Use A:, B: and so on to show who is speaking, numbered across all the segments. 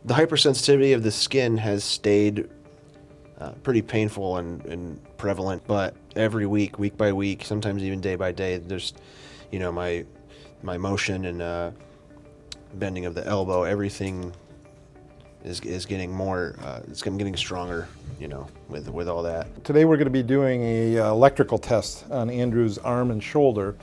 A: The hypersensitivity of the skin has stayed pretty painful and prevalent, but every week, week by week, sometimes even day by day, there's, my motion and bending of the elbow, everything is getting more, it's getting stronger, with all that.
B: Today we're going to be doing a electrical test on Andrew's arm and shoulder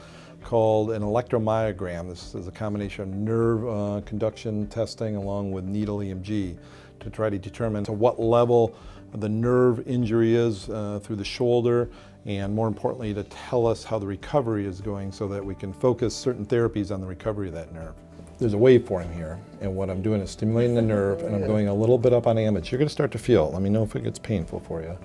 B: called an electromyogram. This is a combination of nerve conduction testing along with needle EMG to try to determine to what level the nerve injury is through the shoulder, and more importantly to tell us how the recovery is going so that we can focus certain therapies on the recovery of that nerve. There's a waveform here, and what I'm doing is stimulating the nerve, and I'm going a little bit up on ambit. You're going to start to feel it. Let me know if it gets painful for you.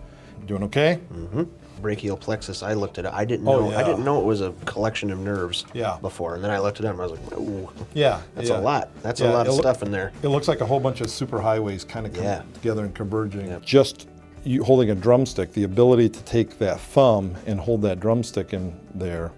B: Doing okay?
A: Mm-hmm. Brachial plexus, I looked at it. I didn't know it was a collection of nerves before, and then I looked at it and I was like, ooh, that's a lot. That's a lot of stuff in there.
B: It looks like a whole bunch of superhighways kind of coming together and converging. Yeah. Just you holding a drumstick, the ability to take that thumb and hold that drumstick in there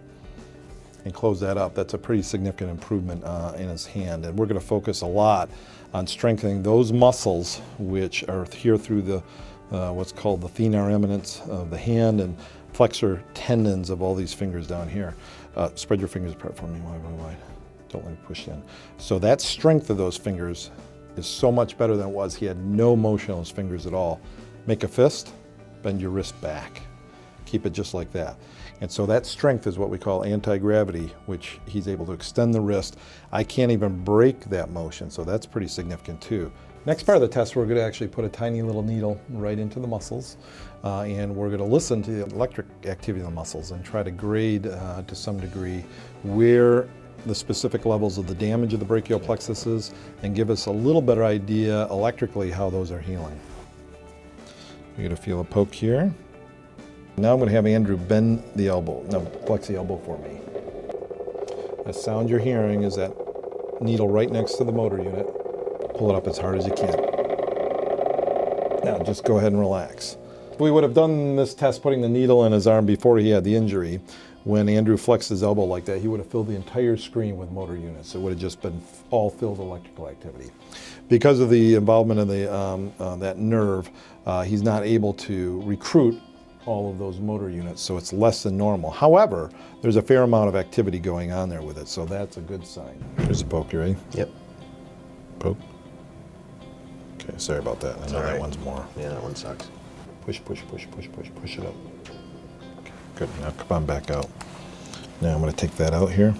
B: and close that up, that's a pretty significant improvement in his hand. And we're going to focus a lot on strengthening those muscles which are here through the what's called the thenar eminence of the hand and flexor tendons of all these fingers down here. Spread your fingers apart for me, wide. Don't let me push in. So that strength of those fingers is so much better than it was. He had no motion on his fingers at all. Make a fist, bend your wrist back. Keep it just like that. And so that strength is what we call anti-gravity, which he's able to extend the wrist. I can't even break that motion, so that's pretty significant too. Next part of the test, we're going to actually put a tiny little needle right into the muscles, and we're going to listen to the electric activity of the muscles and try to grade to some degree where the specific levels of the damage of the brachial plexus is and give us a little better idea electrically how those are healing. You're going to feel a poke here. Now I'm going to have Andrew bend the elbow, flex the elbow for me. The sound you're hearing is that needle right next to the motor unit. Pull it up as hard as you can. Now just go ahead and relax. We would have done this test putting the needle in his arm before he had the injury. When Andrew flexed his elbow like that, he would have filled the entire screen with motor units. It would have just been all filled with electrical activity. Because of the involvement of that nerve, he's not able to recruit all of those motor units, so it's less than normal. However, there's a fair amount of activity going on there with it, so that's a good sign. Here's a poke, you ready?
A: Yep.
B: Poke. Okay, sorry about that. I know that one's more.
A: Yeah, that one sucks.
B: Push it up. Okay, good, now come on back out. Now I'm gonna take that out here.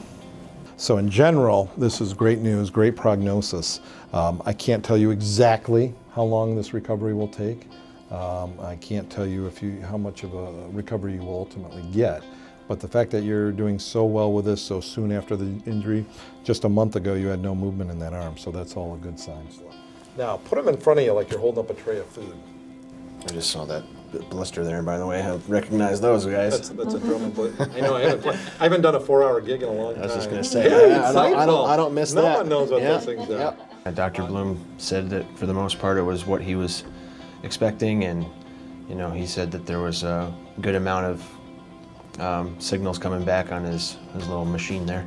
B: So in general, this is great news, great prognosis. I can't tell you exactly how long this recovery will take. I can't tell you how much of a recovery you will ultimately get, but the fact that you're doing so well with this so soon after the injury, just a month ago you had no movement in that arm, so that's all a good sign. Now put them in front of you like you're holding up a tray of food.
A: I just saw that blister there, by the way. I recognize those guys.
B: That's a drum and blister. I know, I haven't done a 4-hour gig in a long time.
A: I was just going to say, I don't miss that.
B: No one knows what those things are.
A: Dr. Bloom said that for the most part it was what he was expecting, and he said that there was a good amount of signals coming back on his little machine there.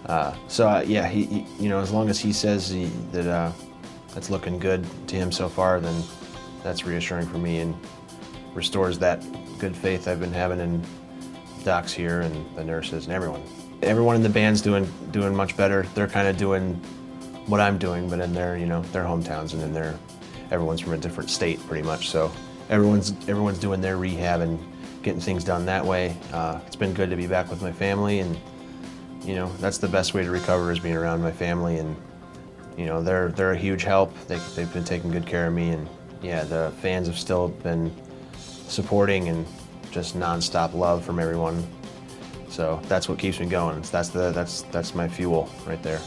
A: He as long as he says that that's looking good to him so far, then that's reassuring for me and restores that good faith I've been having in docs here and the nurses and everyone. Everyone in the band's doing much better. They're kind of doing what I'm doing, but in their hometowns, and in everyone's from a different state pretty much. So everyone's doing their rehab and getting things done that way. It's been good to be back with my family, and that's the best way to recover, is being around my family, and they're a huge help. They've been taking good care of me, and the fans have still been supporting, and just nonstop love from everyone. So that's what keeps me going. That's my fuel right there.